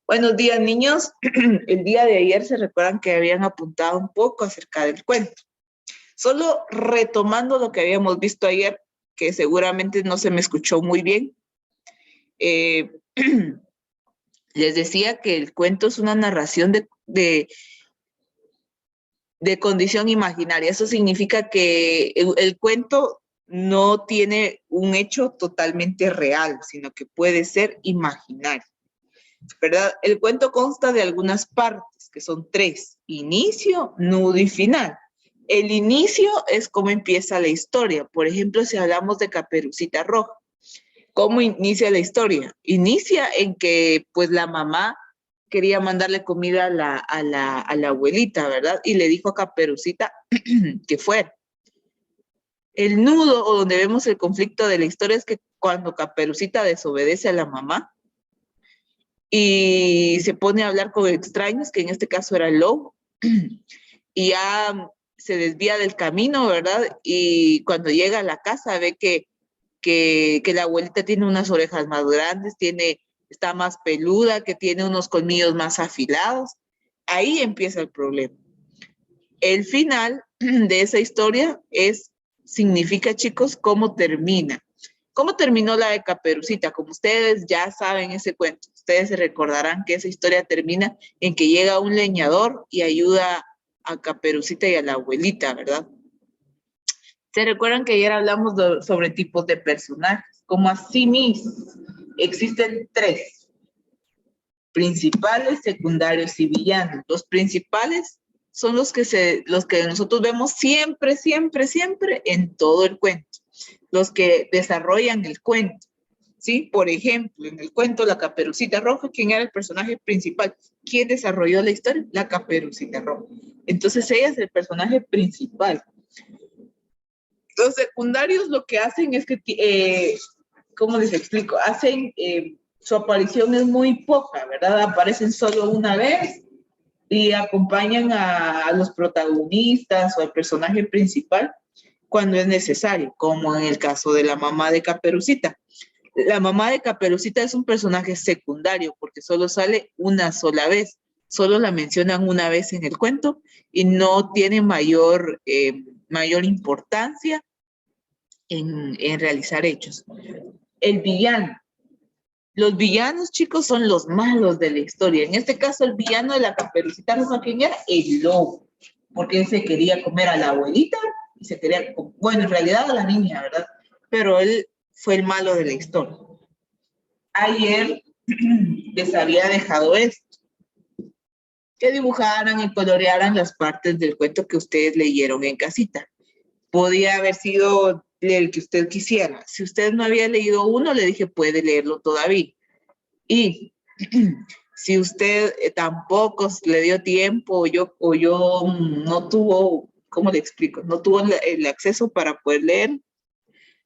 Buenos días, niños. El día de ayer se recuerdan que habían apuntado un poco acerca del cuento. Solo retomando lo que habíamos visto ayer, que seguramente no se me escuchó muy bien. Les decía que el cuento es una narración de condición imaginaria. Eso significa que el cuento no tiene un hecho totalmente real, sino que puede ser imaginario, ¿verdad? El cuento consta de algunas partes, que son 3: inicio, nudo y final. El inicio es cómo empieza la historia. Por ejemplo, si hablamos de Caperucita Roja, ¿cómo inicia la historia? Inicia en que, pues, la mamá quería mandarle comida a la abuelita, ¿verdad? Y le dijo a Caperucita que fuera. El nudo, o donde vemos el conflicto de la historia, es que cuando Caperucita desobedece a la mamá y se pone a hablar con extraños, que en este caso era el lobo, y ya se desvía del camino, ¿verdad? Y cuando llega a la casa ve que la abuelita tiene unas orejas más grandes, está más peluda, que tiene unos colmillos más afilados. Ahí empieza el problema. El final de esa historia significa, chicos, cómo termina. ¿Cómo terminó la de Caperucita? Como ustedes ya saben ese cuento, ustedes se recordarán que esa historia termina en que llega un leñador y ayuda a Caperucita y a la abuelita, ¿verdad? ¿Se recuerdan que ayer hablamos sobre tipos de personajes? Como así mismo, existen 3: principales, secundarios y villanos. Los principales son los que nosotros vemos siempre, siempre, siempre en todo el cuento. Los que desarrollan el cuento, ¿sí? Por ejemplo, en el cuento La Caperucita Roja, ¿quién era el personaje principal? ¿Quién desarrolló la historia? La Caperucita Roja. Entonces ella es el personaje principal. Los secundarios lo que hacen es que, ¿cómo les explico? Su aparición es muy poca, ¿verdad? Aparecen solo una vez y acompañan a los protagonistas o al personaje principal cuando es necesario, como en el caso de la mamá de Caperucita. La mamá de Caperucita es un personaje secundario porque solo sale una sola vez, solo la mencionan una vez en el cuento y no tiene mayor importancia en realizar hechos. El villano. Los villanos, chicos, son los malos de la historia. En este caso, el villano de la Caperucita Roja, ¿quién era? El lobo, porque él se quería comer a la abuelita y se quería, bueno, en realidad a la niña, ¿verdad? Pero él fue el malo de la historia. Ayer les había dejado esto, que dibujaran y colorearan las partes del cuento que ustedes leyeron en casita. Podía haber sido el que usted quisiera. Si usted no había leído uno, le dije, puede leerlo todavía. Y si usted tampoco le dio tiempo o yo no tuvo, ¿cómo le explico? No tuvo el acceso para poder leer.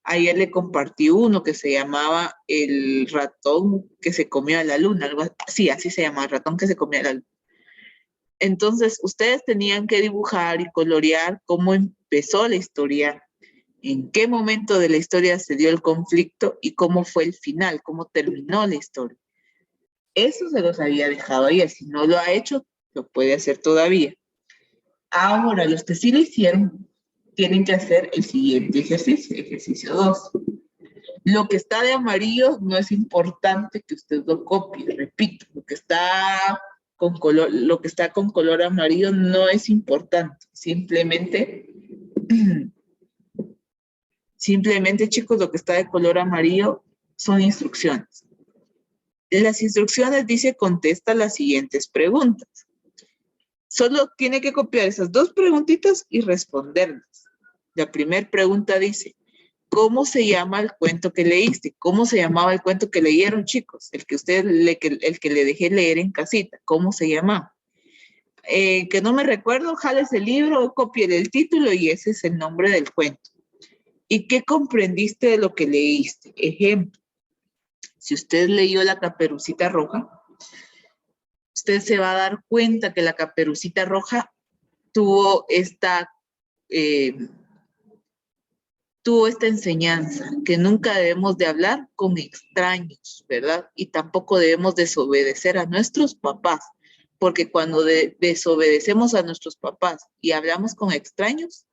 Ayer le compartí uno que se llamaba El ratón que se comió a la luna. Algo así, así se llama, El ratón que se comió a la luna. Entonces, ustedes tenían que dibujar y colorear cómo empezó la historia, en qué momento de la historia se dio el conflicto y cómo fue el final, cómo terminó la historia. Eso se los había dejado ayer. Si no lo ha hecho, lo puede hacer todavía. Ahora, los que sí lo hicieron, tienen que hacer el siguiente ejercicio, ejercicio 2. Lo que está de amarillo no es importante que usted lo copie, repito, lo que está con color amarillo no es importante, simplemente, chicos, lo que está de color amarillo son instrucciones. Las instrucciones dice contesta las siguientes preguntas. Solo tiene que copiar esas 2 preguntitas y responderlas. La primera pregunta dice, ¿cómo se llama el cuento que leíste? ¿Cómo se llamaba el cuento que leyeron, chicos? El que le dejé leer en casita. ¿Cómo se llamaba? Que no me recuerdo, jales el libro, copie el título y ese es el nombre del cuento. ¿Y qué comprendiste de lo que leíste? Ejemplo, si usted leyó La Caperucita Roja, usted se va a dar cuenta que la Caperucita Roja tuvo tuvo esta enseñanza, que nunca debemos de hablar con extraños, ¿verdad? Y tampoco debemos desobedecer a nuestros papás, porque cuando desobedecemos a nuestros papás y hablamos con extraños,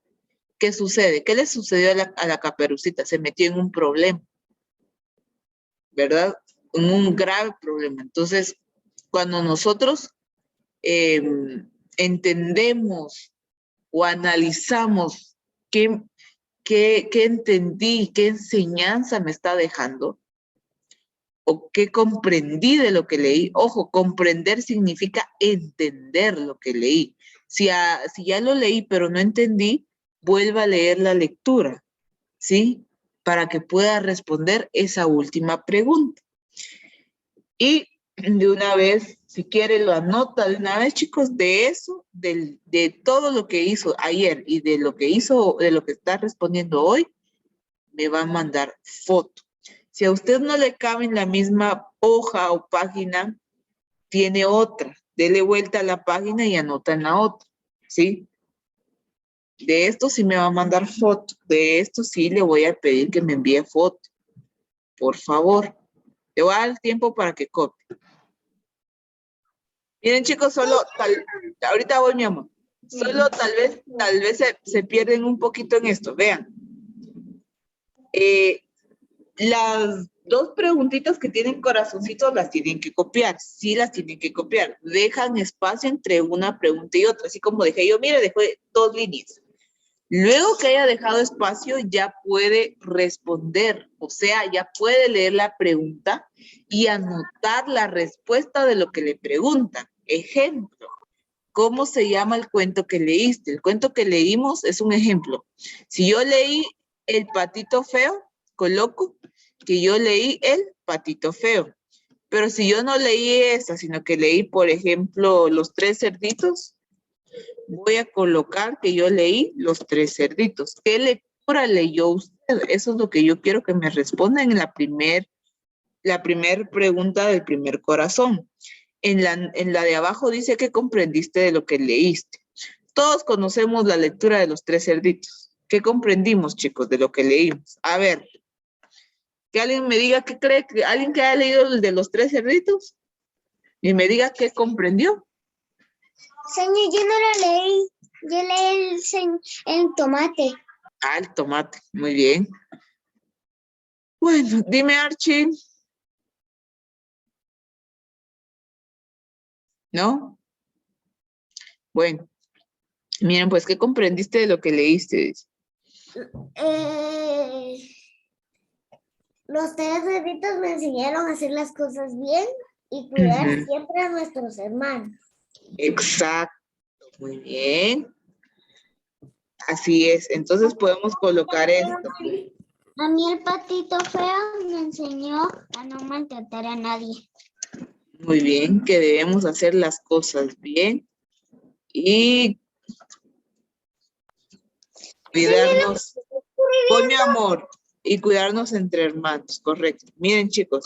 ¿qué sucede? ¿Qué le sucedió a la Caperucita? Se metió en un problema, ¿verdad? En un grave problema. Entonces, cuando nosotros entendemos o analizamos qué entendí, qué enseñanza me está dejando, o qué comprendí de lo que leí. Ojo, comprender significa entender lo que leí. Si ya lo leí pero no entendí, vuelva a leer la lectura, ¿sí? Para que pueda responder esa última pregunta. Y de una vez, si quiere, lo anota de una vez, chicos, de eso, de todo lo que hizo ayer y de lo que hizo, de lo que está respondiendo hoy, me va a mandar foto. Si a usted no le cabe en la misma hoja o página, tiene otra. Dele vuelta a la página y anota en la otra, ¿sí? De esto sí me va a mandar foto. De esto sí le voy a pedir que me envíe foto. Por favor. Le voy a dar tiempo para que copie. Miren, chicos, ahorita voy, mi amor. Solo tal vez se pierden un poquito en esto. Vean. Las dos preguntitas que tienen corazoncitos las tienen que copiar. Sí las tienen que copiar. Dejan espacio entre una pregunta y otra. Así como dejé yo, mire, dejé 2 líneas. Luego que haya dejado espacio, ya puede responder. O sea, ya puede leer la pregunta y anotar la respuesta de lo que le preguntan. Ejemplo. ¿Cómo se llama el cuento que leíste? El cuento que leímos es un ejemplo. Si yo leí El patito feo, coloco que yo leí El patito feo. Pero si yo no leí esa, sino que leí, por ejemplo, Los 3 cerditos, voy a colocar que yo leí Los 3 cerditos. ¿Qué lectura leyó usted? Eso es lo que yo quiero que me respondan en la primer pregunta del primer corazón. En la de abajo dice que comprendiste de lo que leíste. Todos conocemos la lectura de Los 3 cerditos. ¿Qué comprendimos, chicos, de lo que leímos? A ver, que alguien me diga qué cree, que alguien que haya leído el de Los 3 cerditos y me diga qué comprendió. Señor, yo no lo leí. Yo leí el tomate. Ah, el tomate. Muy bien. Bueno, dime, Archie. ¿No? Bueno. Miren, pues, ¿qué comprendiste de lo que leíste? Los 3 cerditos me enseñaron a hacer las cosas bien y cuidar siempre a nuestros hermanos. Exacto. Muy bien. Así es. Entonces podemos colocar esto. A mí el patito feo me enseñó a no maltratar a nadie. Muy bien, que debemos hacer las cosas bien y cuidarnos con mi amor y cuidarnos entre hermanos, correcto. Miren, chicos,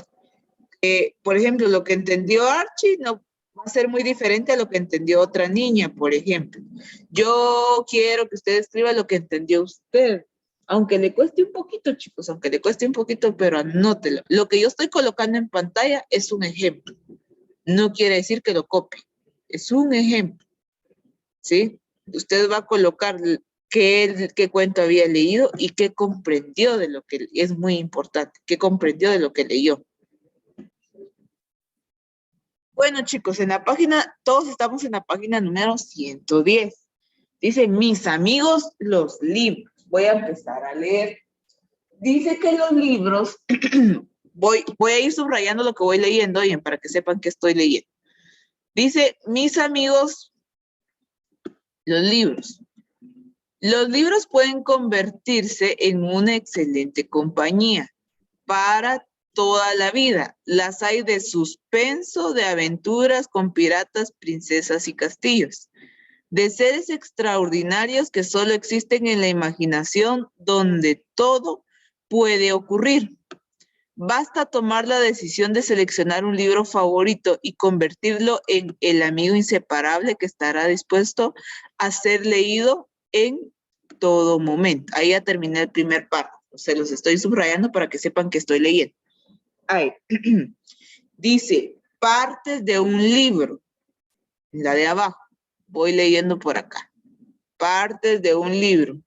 por ejemplo, lo que entendió Archie no va a ser muy diferente a lo que entendió otra niña, por ejemplo. Yo quiero que usted escriba lo que entendió usted, aunque le cueste un poquito, chicos, aunque le cueste un poquito, pero anótelo. Lo que yo estoy colocando en pantalla es un ejemplo. No quiere decir que lo copie. Es un ejemplo, ¿sí? Usted va a colocar qué cuento había leído y qué comprendió de lo que es muy importante, qué comprendió de lo que leyó. Bueno, chicos, todos estamos en la página número 110. Dice, mis amigos, los libros. Voy a empezar a leer. Dice que los libros, voy a ir subrayando lo que voy leyendo, bien, para que sepan que estoy leyendo. Dice, mis amigos, los libros. Los libros pueden convertirse en una excelente compañía para toda la vida. Las hay de suspenso, de aventuras con piratas, princesas y castillos. De seres extraordinarios que solo existen en la imaginación, donde todo puede ocurrir. Basta tomar la decisión de seleccionar un libro favorito y convertirlo en el amigo inseparable que estará dispuesto a ser leído en todo momento. Ahí ya terminé el primer párrafo. Se los estoy subrayando para que sepan que estoy leyendo. Ahí. Dice, partes de un libro. La de abajo. Voy leyendo por acá. Partes de un libro.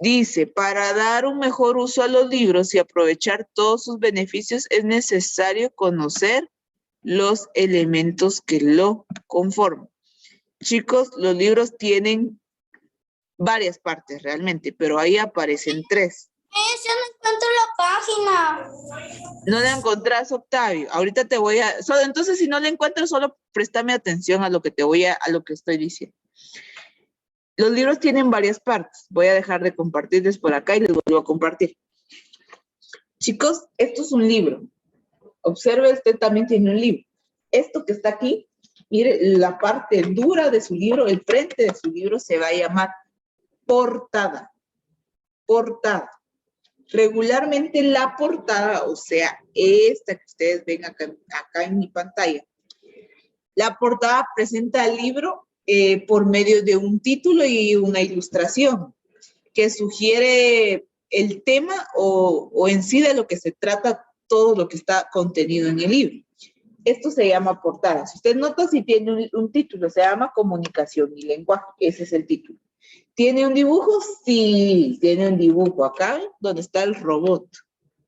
Dice, para dar un mejor uso a los libros y aprovechar todos sus beneficios, es necesario conocer los elementos que lo conforman. Chicos, los libros tienen varias partes realmente, pero ahí aparecen 3. Yo no encuentro la página. No la encontrás, Octavio. Ahorita te voy a... entonces, si no la encuentras, solo préstame atención a lo que a lo que estoy diciendo. Los libros tienen varias partes. Voy a dejar de compartirles por acá y les vuelvo a compartir. Chicos, esto es un libro. Observe, usted también tiene un libro. Esto que está aquí, mire, la parte dura de su libro, el frente de su libro se va a llamar portada. Portada. Regularmente la portada, o sea, esta que ustedes ven acá en mi pantalla, la portada presenta el libro por medio de un título y una ilustración que sugiere el tema o en sí de lo que se trata todo lo que está contenido en el libro. Esto se llama portada. Si usted nota, si tiene un título, se llama Comunicación y Lenguaje. Ese es el título. ¿Tiene un dibujo? Sí, tiene un dibujo acá donde está el robot.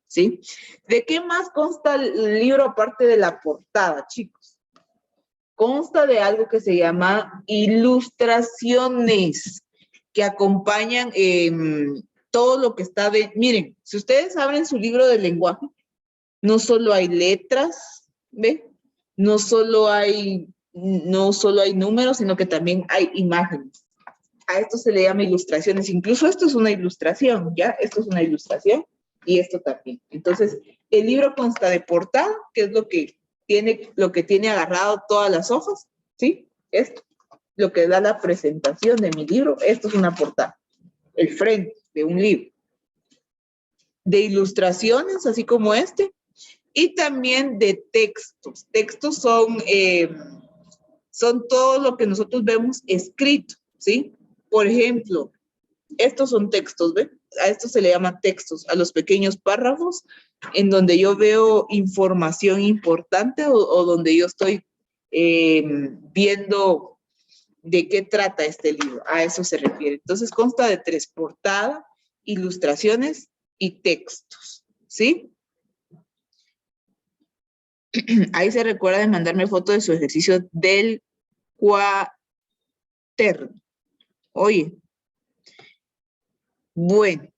¿Sí? ¿De qué más consta el libro aparte de la portada, chicos? Consta de algo que se llama ilustraciones que acompañan todo lo que está de... Miren, si ustedes abren su libro de lenguaje, no solo hay letras, ¿ve? No solo hay números, sino que también hay imágenes. A esto se le llama ilustraciones. Incluso esto es una ilustración, ¿ya? Esto es una ilustración y esto también. Entonces, el libro consta de portada, que es lo que tiene agarrado todas las hojas, ¿sí? Esto, lo que da la presentación de mi libro, esto es una portada. El frente de un libro. De ilustraciones, así como este, y también de textos. Textos son todo lo que nosotros vemos escrito, ¿sí? Por ejemplo, estos son textos, ¿ven? A esto se le llama textos, a los pequeños párrafos en donde yo veo información importante o donde yo estoy viendo de qué trata este libro. A eso se refiere. Entonces consta de 3, portada, ilustraciones y textos, ¿sí? Ahí se recuerda de mandarme foto de su ejercicio del cuaderno. Oye. Bueno.